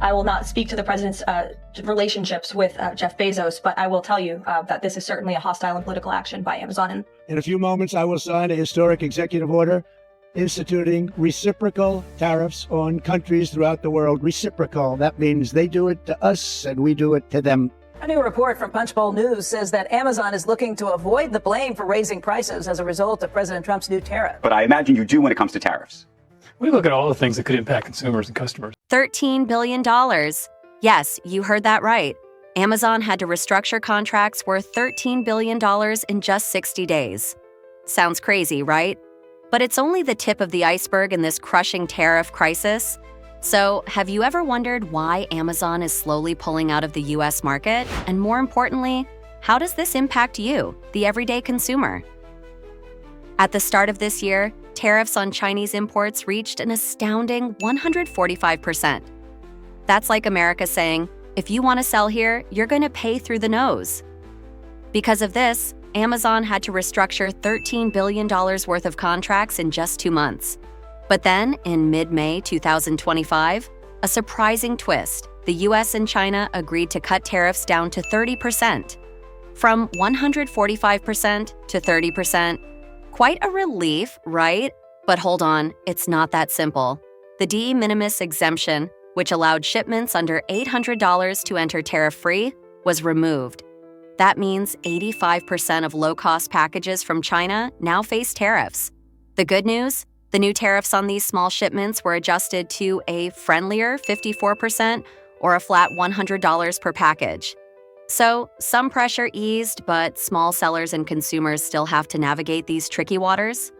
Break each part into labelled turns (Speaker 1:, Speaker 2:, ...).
Speaker 1: I will not speak to the president's relationships with Jeff Bezos, but I will tell you that this is certainly a hostile and political action by Amazon.
Speaker 2: In a few moments, I will sign a historic executive order instituting reciprocal tariffs on countries throughout the world. Reciprocal, that means they do it to us and we do it to them.
Speaker 3: A new report from Punchbowl News says that Amazon is looking to avoid the blame for raising prices as a result of President Trump's new tariff.
Speaker 4: But I imagine you do when it comes to tariffs.
Speaker 5: We look at all the things that could impact consumers and customers.
Speaker 6: $13 billion. Yes, you heard that right. Amazon had to restructure contracts worth $13 billion in just 60 days. Sounds crazy, right? But it's only the tip of the iceberg in this crushing tariff crisis. So, have you ever wondered why Amazon is slowly pulling out of the US market? And more importantly, how does this impact you, the everyday consumer? At the start of this year, tariffs on Chinese imports reached an astounding 145%. That's like America saying, if you want to sell here, you're going to pay through the nose. Because of this, Amazon had to restructure $13 billion worth of contracts in just 2 months. But then, in mid-May 2025, a surprising twist. The US and China agreed to cut tariffs down to 30%. From 145% to 30%. Quite a relief, right? But hold on, it's not that simple. The de minimis exemption, which allowed shipments under $800 to enter tariff-free, was removed. That means 85% of low-cost packages from China now face tariffs. The good news? The new tariffs on these small shipments were adjusted to a friendlier 54% or a flat $100 per package. So, some pressure eased, but small sellers and consumers still have to navigate these tricky waters.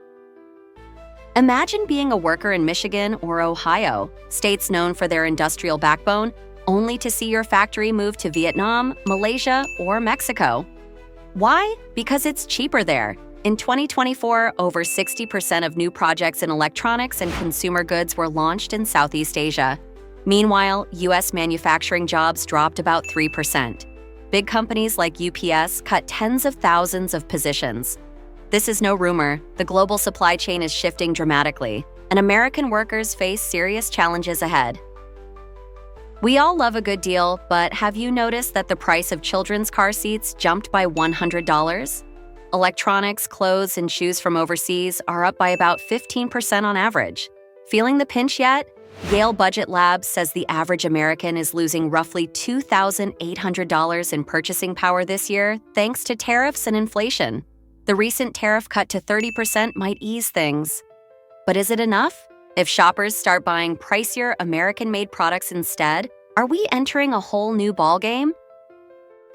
Speaker 6: Imagine being a worker in Michigan or Ohio, states known for their industrial backbone, only to see your factory move to Vietnam, Malaysia, or Mexico. Why? Because it's cheaper there. In 2024, over 60% of new projects in electronics and consumer goods were launched in Southeast Asia. Meanwhile, U.S. manufacturing jobs dropped about 3%. Big companies like UPS cut tens of thousands of positions. This is no rumor. The global supply chain is shifting dramatically, and American workers face serious challenges ahead. We all love a good deal, but have you noticed that the price of children's car seats jumped by $100? Electronics, clothes, and shoes from overseas are up by about 15% on average. Feeling the pinch yet? Yale Budget Labs says the average American is losing roughly $2,800 in purchasing power this year thanks to tariffs and inflation. The recent tariff cut to 30% might ease things. But is it enough? If shoppers start buying pricier American-made products instead, are we entering a whole new ballgame?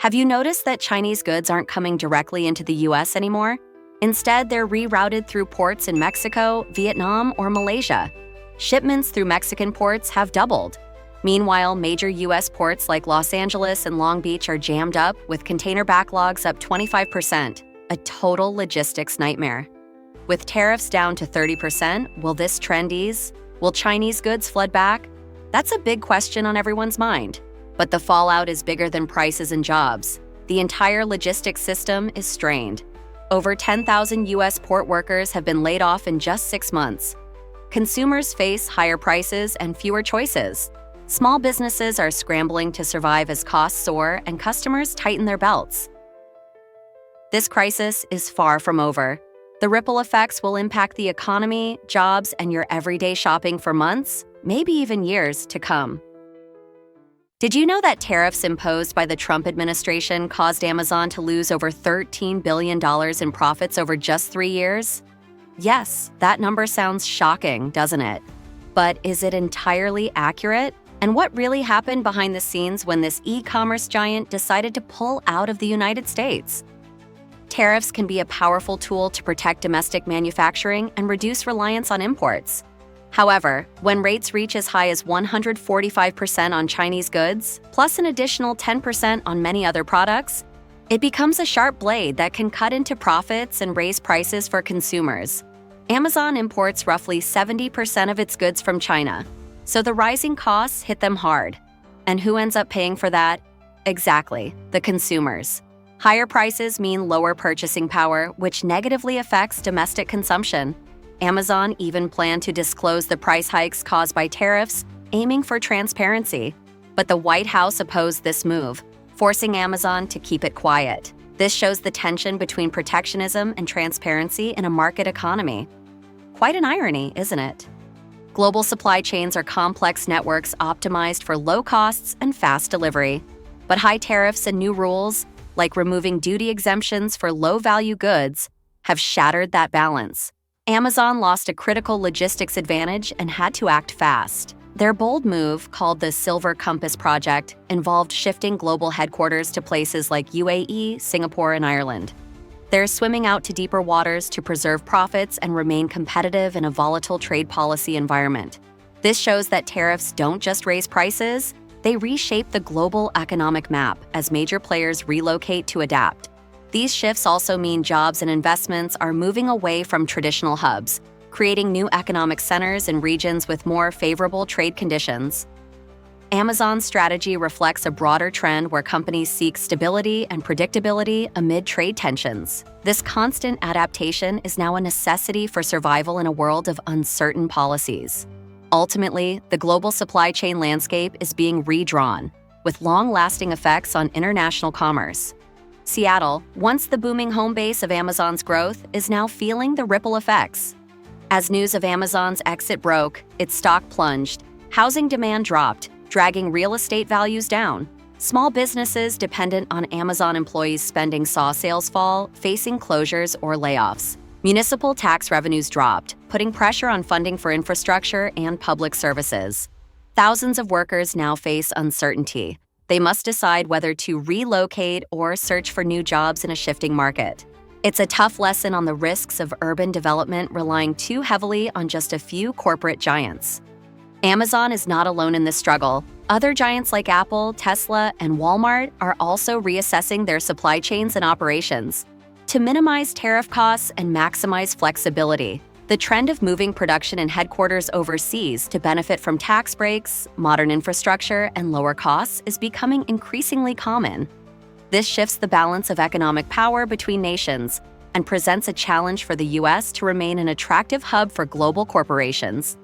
Speaker 6: Have you noticed that Chinese goods aren't coming directly into the US anymore? Instead, they're rerouted through ports in Mexico, Vietnam, or Malaysia. Shipments through Mexican ports have doubled. Meanwhile, major US ports like Los Angeles and Long Beach are jammed up, with container backlogs up 25%, a total logistics nightmare. With tariffs down to 30%, will this trend ease? Will Chinese goods flood back? That's a big question on everyone's mind. But the fallout is bigger than prices and jobs. The entire logistics system is strained. Over 10,000 US port workers have been laid off in just 6 months. Consumers face higher prices and fewer choices. Small businesses are scrambling to survive as costs soar and customers tighten their belts. This crisis is far from over. The ripple effects will impact the economy, jobs, and your everyday shopping for months, maybe even years to come. Did you know that tariffs imposed by the Trump administration caused Amazon to lose over $13 billion in profits over just 3 years? Yes, that number sounds shocking, doesn't it? But is it entirely accurate? And what really happened behind the scenes when this e-commerce giant decided to pull out of the United States? Tariffs can be a powerful tool to protect domestic manufacturing and reduce reliance on imports. However, when rates reach as high as 145% on Chinese goods, plus an additional 10% on many other products, it becomes a sharp blade that can cut into profits and raise prices for consumers. Amazon imports roughly 70% of its goods from China, so the rising costs hit them hard. And who ends up paying for that? Exactly, the consumers. Higher prices mean lower purchasing power, which negatively affects domestic consumption. Amazon even planned to disclose the price hikes caused by tariffs, aiming for transparency. But the White House opposed this move, forcing Amazon to keep it quiet. This shows the tension between protectionism and transparency in a market economy. Quite an irony, isn't it? Global supply chains are complex networks optimized for low costs and fast delivery. But high tariffs and new rules, like removing duty exemptions for low-value goods, have shattered that balance. Amazon lost a critical logistics advantage and had to act fast. Their bold move, called the Silver Compass Project, involved shifting global headquarters to places like UAE, Singapore, and Ireland. They're swimming out to deeper waters to preserve profits and remain competitive in a volatile trade policy environment. This shows that tariffs don't just raise prices, they reshape the global economic map as major players relocate to adapt. These shifts also mean jobs and investments are moving away from traditional hubs, creating new economic centers in regions with more favorable trade conditions. Amazon's strategy reflects a broader trend where companies seek stability and predictability amid trade tensions. This constant adaptation is now a necessity for survival in a world of uncertain policies. Ultimately, the global supply chain landscape is being redrawn, with long-lasting effects on international commerce. Seattle, once the booming home base of Amazon's growth, is now feeling the ripple effects. As news of Amazon's exit broke, its stock plunged, housing demand dropped, dragging real estate values down. Small businesses dependent on Amazon employees' spending saw sales fall, facing closures or layoffs. Municipal tax revenues dropped, putting pressure on funding for infrastructure and public services. Thousands of workers now face uncertainty. They must decide whether to relocate or search for new jobs in a shifting market. It's a tough lesson on the risks of urban development relying too heavily on just a few corporate giants. Amazon is not alone in this struggle. Other giants like Apple, Tesla, and Walmart are also reassessing their supply chains and operations to minimize tariff costs and maximize flexibility. The trend of moving production and headquarters overseas to benefit from tax breaks, modern infrastructure, and lower costs is becoming increasingly common. This shifts the balance of economic power between nations and presents a challenge for the U.S. to remain an attractive hub for global corporations.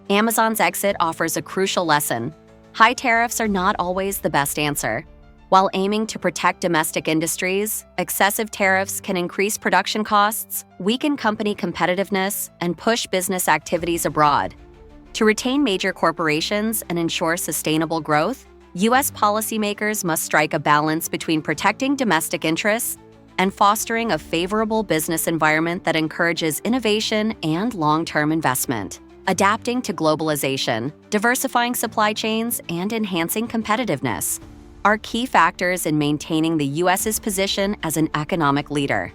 Speaker 6: Amazon's exit offers a crucial lesson. High tariffs are not always the best answer. While aiming to protect domestic industries, excessive tariffs can increase production costs, weaken company competitiveness, and push business activities abroad. To retain major corporations and ensure sustainable growth, U.S. policymakers must strike a balance between protecting domestic interests and fostering a favorable business environment that encourages innovation and long-term investment. Adapting to globalization, diversifying supply chains, and enhancing competitiveness are key factors in maintaining the U.S.'s position as an economic leader.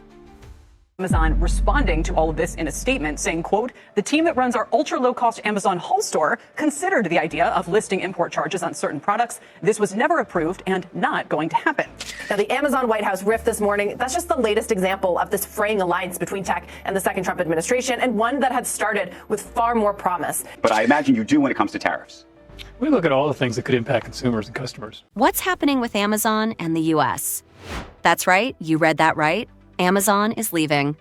Speaker 7: Amazon responding to all of this in a statement saying, quote, "The team that runs our ultra-low-cost Amazon Home store considered the idea of listing import charges on certain products. This was never approved and not going to happen."
Speaker 8: Now, the Amazon White House rift this morning, that's just the latest example of this fraying alliance between tech and the second Trump administration, and one that had started with far more promise.
Speaker 4: But I imagine you do when it comes to tariffs.
Speaker 5: We look at all the things that could impact consumers and customers.
Speaker 6: What's happening with Amazon and the U.S.? That's right, you read that right. Amazon is leaving.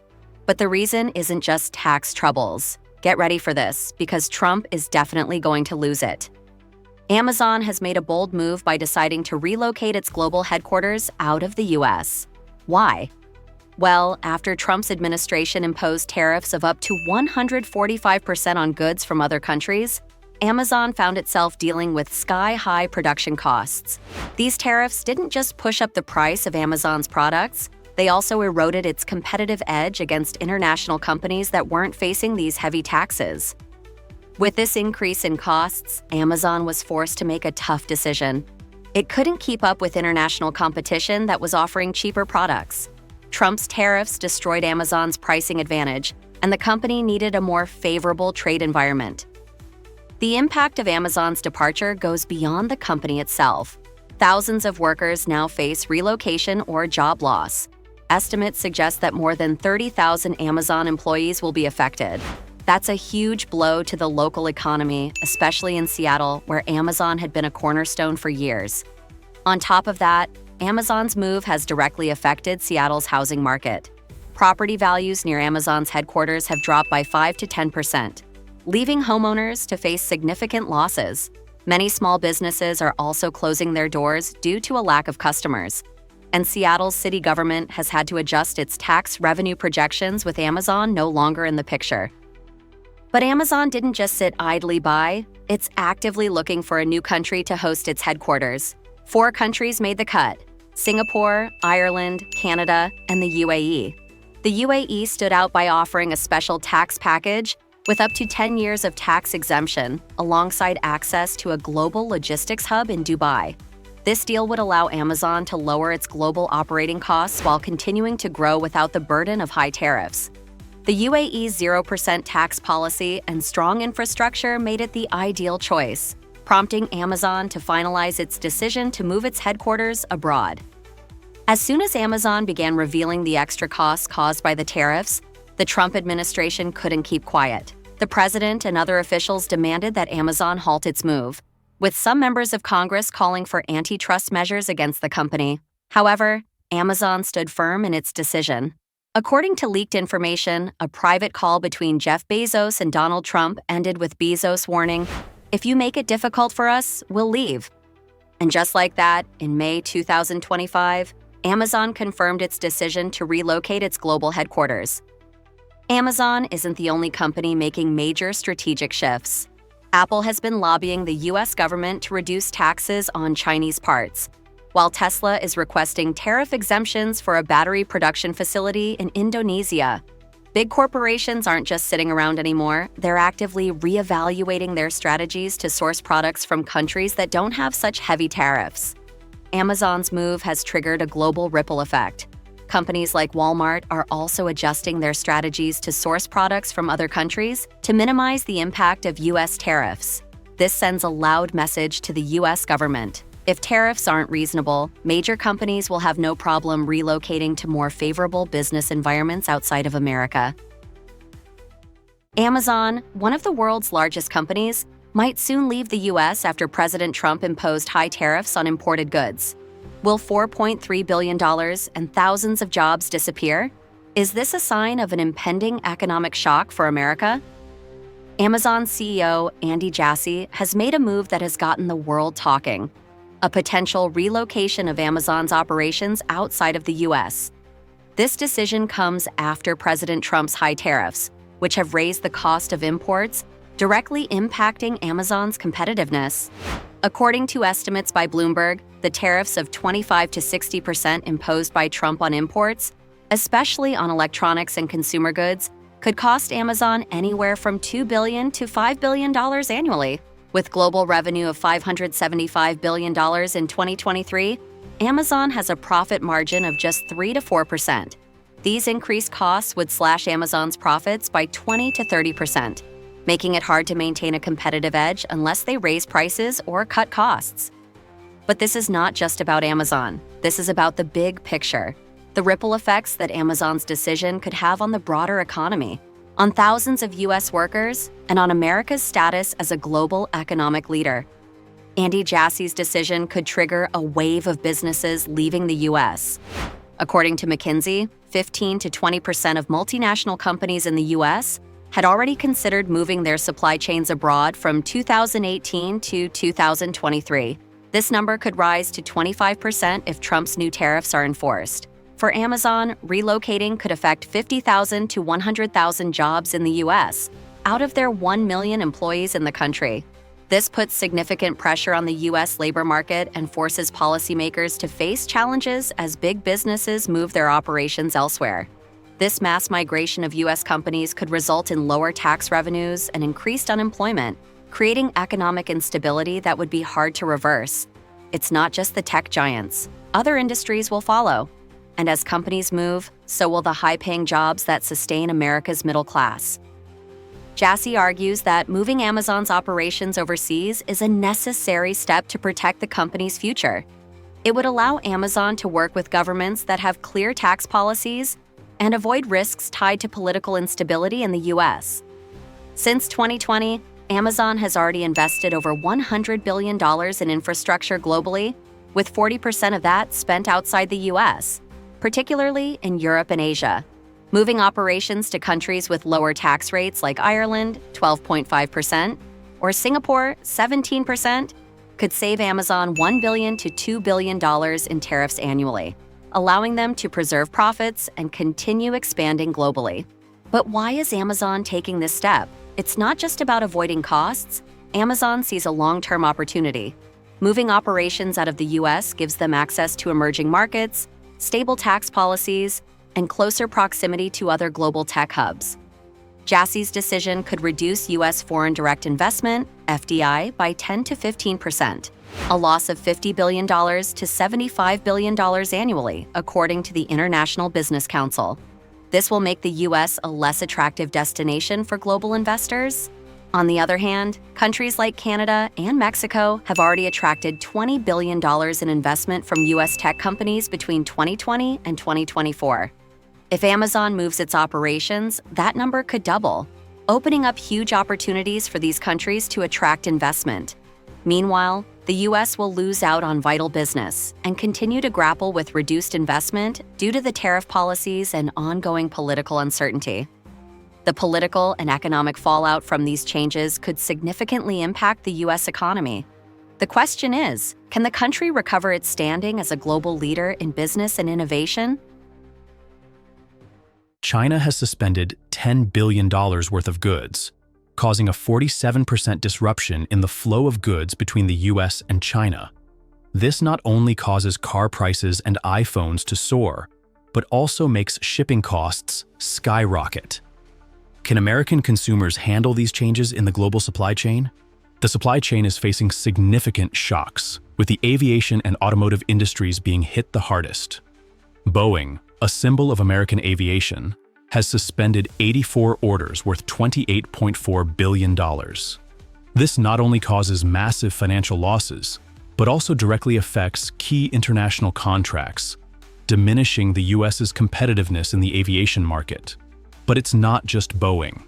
Speaker 6: But the reason isn't just tax troubles. Get ready for this, because Trump is definitely going to lose it. Amazon has made a bold move by deciding to relocate its global headquarters out of the U.S. Why? Well, after Trump's administration imposed tariffs of up to 145% on goods from other countries, Amazon found itself dealing with sky-high production costs. These tariffs didn't just push up the price of Amazon's products, they also eroded its competitive edge against international companies that weren't facing these heavy taxes. With this increase in costs, Amazon was forced to make a tough decision. It couldn't keep up with international competition that was offering cheaper products. Trump's tariffs destroyed Amazon's pricing advantage, and the company needed a more favorable trade environment. The impact of Amazon's departure goes beyond the company itself. Thousands of workers now face relocation or job loss. Estimates suggest that more than 30,000 Amazon employees will be affected. That's a huge blow to the local economy, especially in Seattle, where Amazon had been a cornerstone for years. On top of that, Amazon's move has directly affected Seattle's housing market. Property values near Amazon's headquarters have dropped by 5 to 10%, leaving homeowners to face significant losses. Many small businesses are also closing their doors due to a lack of customers. And Seattle's city government has had to adjust its tax revenue projections with Amazon no longer in the picture. But Amazon didn't just sit idly by. It's actively looking for a new country to host its headquarters. 4 countries made the cut: Singapore, Ireland, Canada, and the UAE. The UAE stood out by offering a special tax package with up to 10 years of tax exemption, alongside access to a global logistics hub in Dubai. This deal would allow Amazon to lower its global operating costs while continuing to grow without the burden of high tariffs. The UAE's 0% tax policy and strong infrastructure made it the ideal choice, prompting Amazon to finalize its decision to move its headquarters abroad. As soon as Amazon began revealing the extra costs caused by the tariffs, the Trump administration couldn't keep quiet. The president and other officials demanded that Amazon halt its move, with some members of Congress calling for antitrust measures against the company. However, Amazon stood firm in its decision. According to leaked information, a private call between Jeff Bezos and Donald Trump ended with Bezos warning, "If you make it difficult for us, we'll leave." And just like that, in May 2025, Amazon confirmed its decision to relocate its global headquarters. Amazon isn't the only company making major strategic shifts. Apple has been lobbying the U.S. government to reduce taxes on Chinese parts, while Tesla is requesting tariff exemptions for a battery production facility in Indonesia. Big corporations aren't just sitting around anymore, they're actively reevaluating their strategies to source products from countries that don't have such heavy tariffs. Amazon's move has triggered a global ripple effect. Companies like Walmart are also adjusting their strategies to source products from other countries to minimize the impact of U.S. tariffs. This sends a loud message to the U.S. government. If tariffs aren't reasonable, major companies will have no problem relocating to more favorable business environments outside of America. Amazon, one of the world's largest companies, might soon leave the U.S. after President Trump imposed high tariffs on imported goods. Will $4.3 billion and thousands of jobs disappear? Is this a sign of an impending economic shock for America? Amazon CEO Andy Jassy has made a move that has gotten the world talking: a potential relocation of Amazon's operations outside of the U.S. This decision comes after President Trump's high tariffs, which have raised the cost of imports, directly impacting Amazon's competitiveness. According to estimates by Bloomberg, the tariffs of 25 to 60% imposed by Trump on imports, especially on electronics and consumer goods, could cost Amazon anywhere from $2 billion to $5 billion annually. With global revenue of $575 billion in 2023, Amazon has a profit margin of just 3 to 4%. These increased costs would slash Amazon's profits by 20 to 30%, making it hard to maintain a competitive edge unless they raise prices or cut costs. But this is not just about Amazon. This is about the big picture, the ripple effects that Amazon's decision could have on the broader economy, on thousands of U.S. workers, and on America's status as a global economic leader. Andy Jassy's decision could trigger a wave of businesses leaving the U.S. According to McKinsey, 15 to 20% of multinational companies in the U.S. had already considered moving their supply chains abroad from 2018 to 2023. This number could rise to 25% if Trump's new tariffs are enforced. For Amazon, relocating could affect 50,000 to 100,000 jobs in the U.S., out of their 1 million employees in the country. This puts significant pressure on the U.S. labor market and forces policymakers to face challenges as big businesses move their operations elsewhere. This mass migration of U.S. companies could result in lower tax revenues and increased unemployment, creating economic instability that would be hard to reverse. It's not just the tech giants. Other industries will follow. And as companies move, so will the high-paying jobs that sustain America's middle class. Jassy argues that moving Amazon's operations overseas is a necessary step to protect the company's future. It would allow Amazon to work with governments that have clear tax policies and avoid risks tied to political instability in the U.S. Since 2020, Amazon has already invested over $100 billion in infrastructure globally, with 40% of that spent outside the U.S., particularly in Europe and Asia. Moving operations to countries with lower tax rates like Ireland, 12.5%, or Singapore 17%, could save Amazon $1 billion to $2 billion in tariffs annually, allowing them to preserve profits and continue expanding globally. But why is Amazon taking this step? It's not just about avoiding costs. Amazon sees a long-term opportunity. Moving operations out of the US gives them access to emerging markets, stable tax policies, and closer proximity to other global tech hubs. Jassie's decision could reduce US foreign direct investment, FDI, by 10 to 15%, a loss of $50 billion to $75 billion annually, according to the International Business Council. This will make the US a less attractive destination for global investors. On the other hand, countries like Canada and Mexico have already attracted $20 billion in investment from US tech companies between 2020 and 2024. If Amazon moves its operations, that number could double, opening up huge opportunities for these countries to attract investment. Meanwhile, the US will lose out on vital business and continue to grapple with reduced investment due to the tariff policies and ongoing political uncertainty. The political and economic fallout from these changes could significantly impact the US economy. The question is, can the country recover its standing as a global leader in business and innovation?
Speaker 9: China has suspended $10 billion worth of goods, causing a 47% disruption in the flow of goods between the US and China. This not only causes car prices and iPhones to soar, but also makes shipping costs skyrocket. Can American consumers handle these changes in the global supply chain? The supply chain is facing significant shocks, with the aviation and automotive industries being hit the hardest. Boeing, a symbol of American aviation, has suspended 84 orders worth $28.4 billion. This not only causes massive financial losses, but also directly affects key international contracts, diminishing the US's competitiveness in the aviation market. But it's not just Boeing.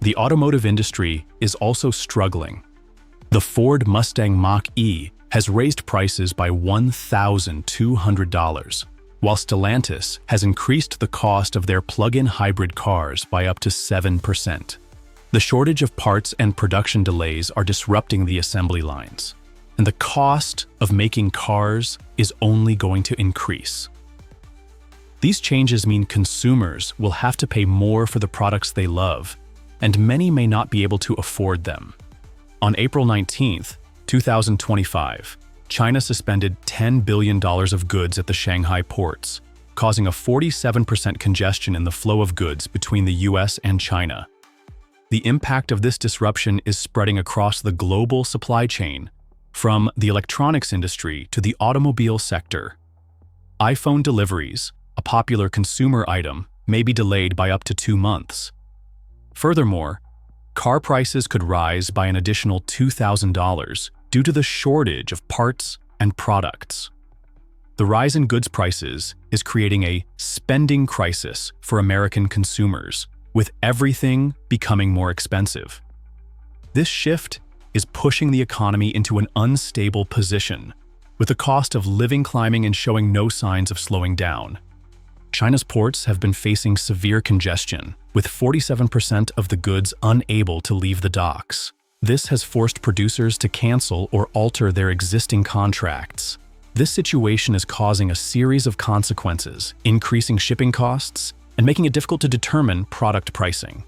Speaker 9: The automotive industry is also struggling. The Ford Mustang Mach-E has raised prices by $1,200, while Stellantis has increased the cost of their plug-in hybrid cars by up to 7%. The shortage of parts and production delays are disrupting the assembly lines, and the cost of making cars is only going to increase. These changes mean consumers will have to pay more for the products they love, and many may not be able to afford them. On April 19, 2025, China suspended $10 billion of goods at the Shanghai ports, causing a 47% congestion in the flow of goods between the US and China. The impact of this disruption is spreading across the global supply chain, from the electronics industry to the automobile sector. iPhone deliveries, a popular consumer item, may be delayed by up to 2 months. Furthermore, car prices could rise by an additional $2,000 due to the shortage of parts and products. The rise in goods prices is creating a spending crisis for American consumers, with everything becoming more expensive. This shift is pushing the economy into an unstable position, with the cost of living climbing and showing no signs of slowing down. China's ports have been facing severe congestion, with 47% of the goods unable to leave the docks. This has forced producers to cancel or alter their existing contracts. This situation is causing a series of consequences, increasing shipping costs and making it difficult to determine product pricing.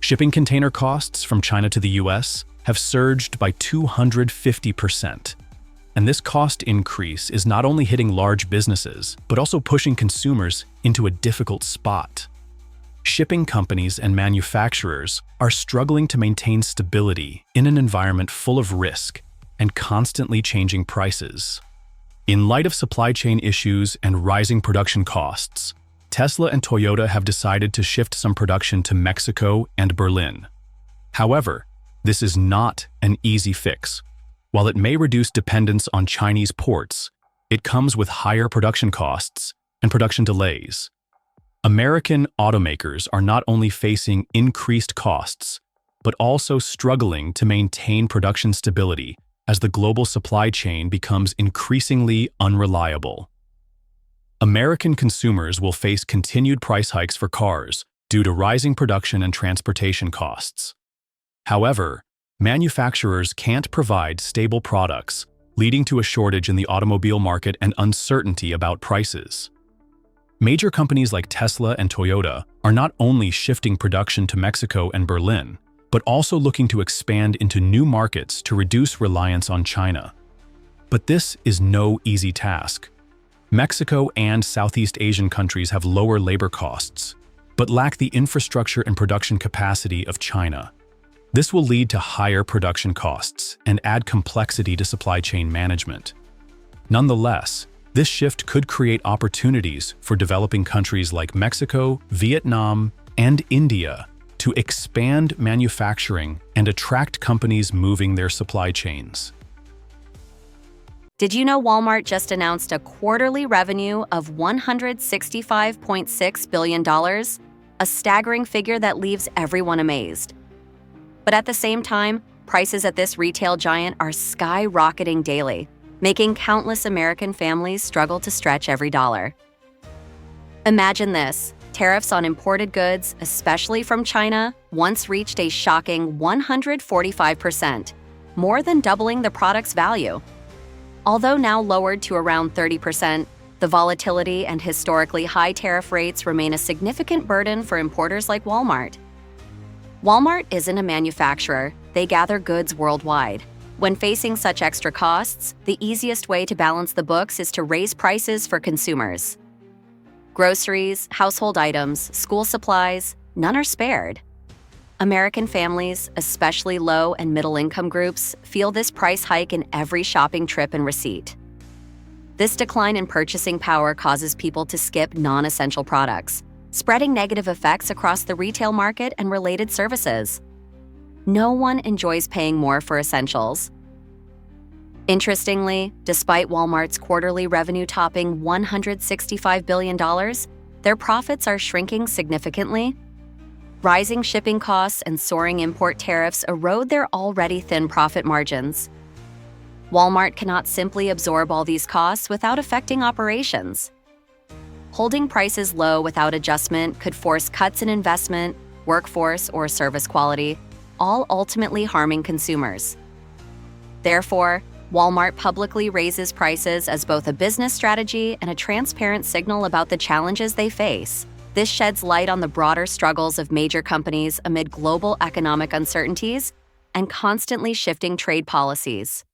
Speaker 9: Shipping container costs from China to the US have surged by 250%. And this cost increase is not only hitting large businesses, but also pushing consumers into a difficult spot. Shipping companies and manufacturers are struggling to maintain stability in an environment full of risk and constantly changing prices. In light of supply chain issues and rising production costs, Tesla and Toyota have decided to shift some production to Mexico and Berlin. However, this is not an easy fix. While it may reduce dependence on Chinese ports, it comes with higher production costs and production delays. American automakers are not only facing increased costs, but also struggling to maintain production stability as the global supply chain becomes increasingly unreliable. American consumers will face continued price hikes for cars due to rising production and transportation costs. However, manufacturers can't provide stable products, leading to a shortage in the automobile market and uncertainty about prices. Major companies like Tesla and Toyota are not only shifting production to Mexico and Berlin, but also looking to expand into new markets to reduce reliance on China. But this is no easy task. Mexico and Southeast Asian countries have lower labor costs, but lack the infrastructure and production capacity of China. This will lead to higher production costs and add complexity to supply chain management. Nonetheless, this shift could create opportunities for developing countries like Mexico, Vietnam, and India to expand manufacturing and attract companies moving their supply chains.
Speaker 6: Did you know Walmart just announced a quarterly revenue of $165.6 billion? A staggering figure that leaves everyone amazed. But at the same time, prices at this retail giant are skyrocketing daily, making countless American families struggle to stretch every dollar. Imagine this. Tariffs on imported goods, especially from China, once reached a shocking 145%, more than doubling the product's value. Although now lowered to around 30%, the volatility and historically high tariff rates remain a significant burden for importers like Walmart. Walmart isn't a manufacturer, they gather goods worldwide. When facing such extra costs, the easiest way to balance the books is to raise prices for consumers. Groceries, household items, school supplies, none are spared. American families, especially low and middle-income groups, feel this price hike in every shopping trip and receipt. This decline in purchasing power causes people to skip non-essential products, spreading negative effects across the retail market and related services. No one enjoys paying more for essentials. Interestingly, despite Walmart's quarterly revenue topping $165 billion, their profits are shrinking significantly. Rising shipping costs and soaring import tariffs erode their already thin profit margins. Walmart cannot simply absorb all these costs without affecting operations. Holding prices low without adjustment could force cuts in investment, workforce, or service quality, all ultimately harming consumers. Therefore, Walmart publicly raises prices as both a business strategy and a transparent signal about the challenges they face. This sheds light on the broader struggles of major companies amid global economic uncertainties and constantly shifting trade policies.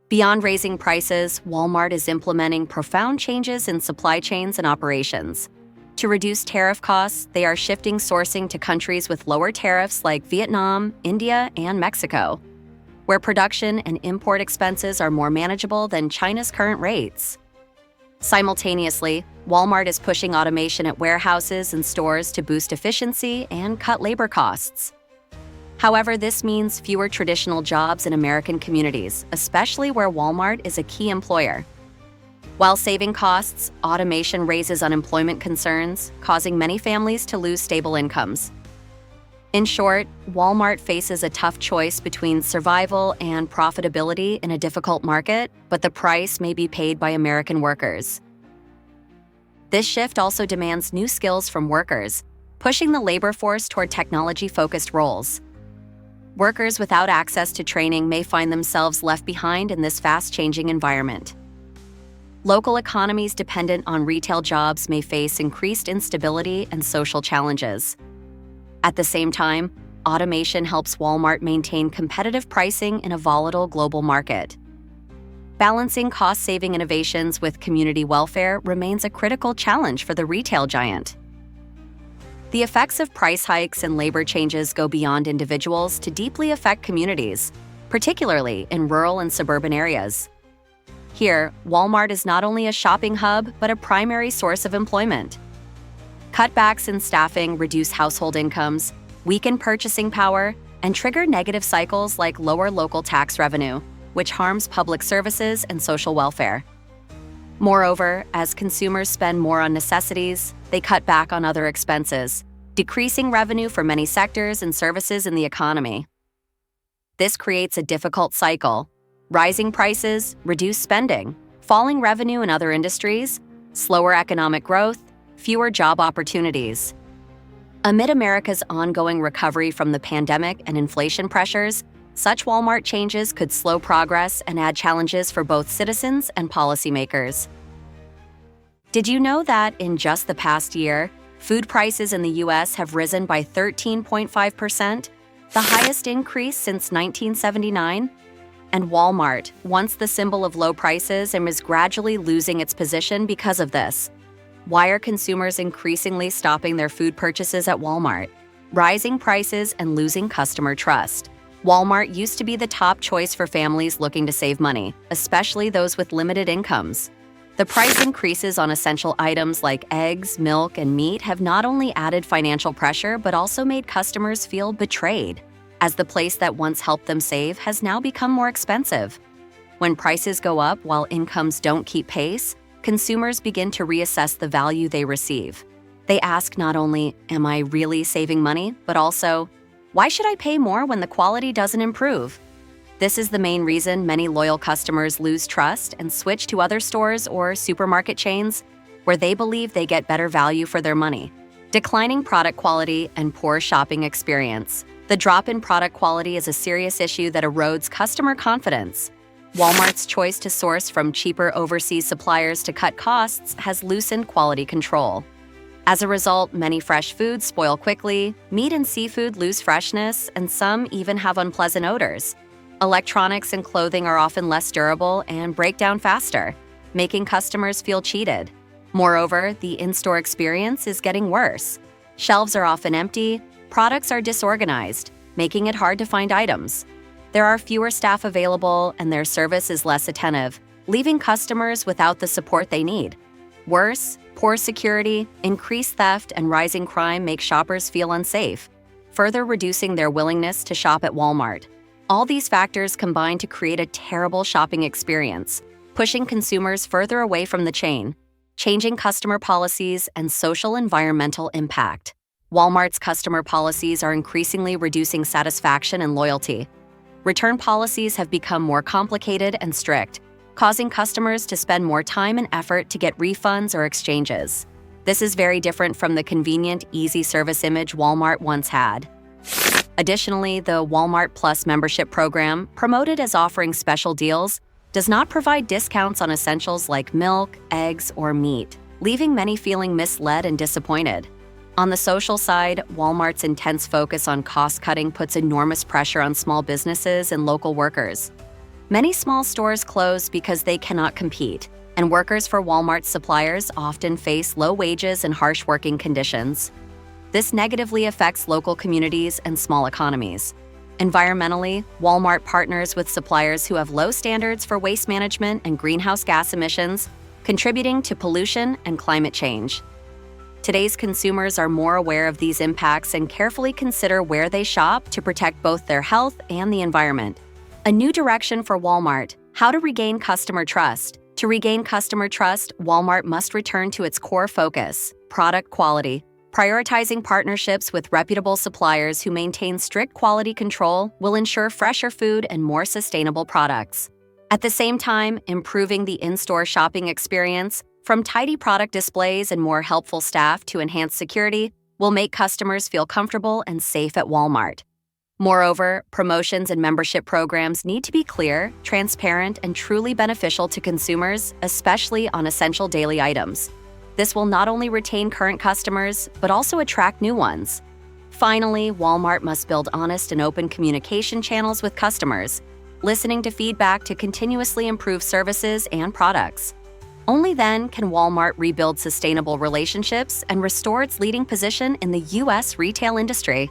Speaker 6: Beyond raising prices, Walmart is implementing profound changes in supply chains and operations. To reduce tariff costs, they are shifting sourcing to countries with lower tariffs like Vietnam, India, and Mexico, where production and import expenses are more manageable than China's current rates. Simultaneously, Walmart is pushing automation at warehouses and stores to boost efficiency and cut labor costs. However, this means fewer traditional jobs in American communities, especially where Walmart is a key employer. While saving costs, automation raises unemployment concerns, causing many families to lose stable incomes. In short, Walmart faces a tough choice between survival and profitability in a difficult market, but the price may be paid by American workers. This shift also demands new skills from workers, pushing the labor force toward technology-focused roles. Workers without access to training may find themselves left behind in this fast-changing environment. Local economies dependent on retail jobs may face increased instability and social challenges. At the same time, automation helps Walmart maintain competitive pricing in a volatile global market. Balancing cost-saving innovations with community welfare remains a critical challenge for the retail giant. The effects of price hikes and labor changes go beyond individuals to deeply affect communities, particularly in rural and suburban areas. Here, Walmart is not only a shopping hub, but a primary source of employment. Cutbacks in staffing reduce household incomes, weaken purchasing power, and trigger negative cycles like lower local tax revenue, which harms public services and social welfare. Moreover, as consumers spend more on necessities, they cut back on other expenses, decreasing revenue for many sectors and services in the economy. This creates a difficult cycle. Rising prices, reduced spending, falling revenue in other industries, slower economic growth, fewer job opportunities. Amid America's ongoing recovery from the pandemic and inflation pressures, such Walmart changes could slow progress and add challenges for both citizens and policymakers. Did you know that in just the past year, food prices in the U.S. have risen by 13.5%, the highest increase since 1979? And Walmart, once the symbol of low prices, is gradually losing its position because of this. Why are consumers increasingly stopping their food purchases at Walmart? Rising prices and losing customer trust. Walmart used to be the top choice for families looking to save money, especially those with limited incomes. The price increases on essential items like eggs, milk, and meat have not only added financial pressure but also made customers feel betrayed, as the place that once helped them save has now become more expensive. When prices go up while incomes don't keep pace, consumers begin to reassess the value they receive. They ask not only, am I really saving money, but also, why should I pay more when the quality doesn't improve? This is the main reason many loyal customers lose trust and switch to other stores or supermarket chains where they believe they get better value for their money. Declining product quality and poor shopping experience. The drop in product quality is a serious issue that erodes customer confidence. Walmart's choice to source from cheaper overseas suppliers to cut costs has loosened quality control. As a result, many fresh foods spoil quickly, meat and seafood lose freshness, and some even have unpleasant odors. Electronics and clothing are often less durable and break down faster, making customers feel cheated. Moreover, the in-store experience is getting worse. Shelves are often empty, products are disorganized, making it hard to find items. There are fewer staff available, and their service is less attentive, leaving customers without the support they need. Worse, poor security, increased theft, and rising crime make shoppers feel unsafe, further reducing their willingness to shop at Walmart. All these factors combine to create a terrible shopping experience, pushing consumers further away from the chain, changing customer policies and social environmental impact. Walmart's customer policies are increasingly reducing satisfaction and loyalty. Return policies have become more complicated and strict, causing customers to spend more time and effort to get refunds or exchanges. This is very different from the convenient, easy service image Walmart once had. Additionally, the Walmart Plus membership program, promoted as offering special deals, does not provide discounts on essentials like milk, eggs, or meat, leaving many feeling misled and disappointed. On the social side, Walmart's intense focus on cost-cutting puts enormous pressure on small businesses and local workers. Many small stores close because they cannot compete, and workers for Walmart's suppliers often face low wages and harsh working conditions. This negatively affects local communities and small economies. Environmentally, Walmart partners with suppliers who have low standards for waste management and greenhouse gas emissions, contributing to pollution and climate change. Today's consumers are more aware of these impacts and carefully consider where they shop to protect both their health and the environment. A new direction for Walmart: how to regain customer trust. To regain customer trust, Walmart must return to its core focus: product quality. Prioritizing partnerships with reputable suppliers who maintain strict quality control will ensure fresher food and more sustainable products. At the same time, improving the in-store shopping experience, from tidy product displays and more helpful staff to enhanced security, will make customers feel comfortable and safe at Walmart. Moreover, promotions and membership programs need to be clear, transparent, and truly beneficial to consumers, especially on essential daily items. This will not only retain current customers, but also attract new ones. Finally, Walmart must build honest and open communication channels with customers, listening to feedback to continuously improve services and products. Only then can Walmart rebuild sustainable relationships and restore its leading position in the U.S. retail industry.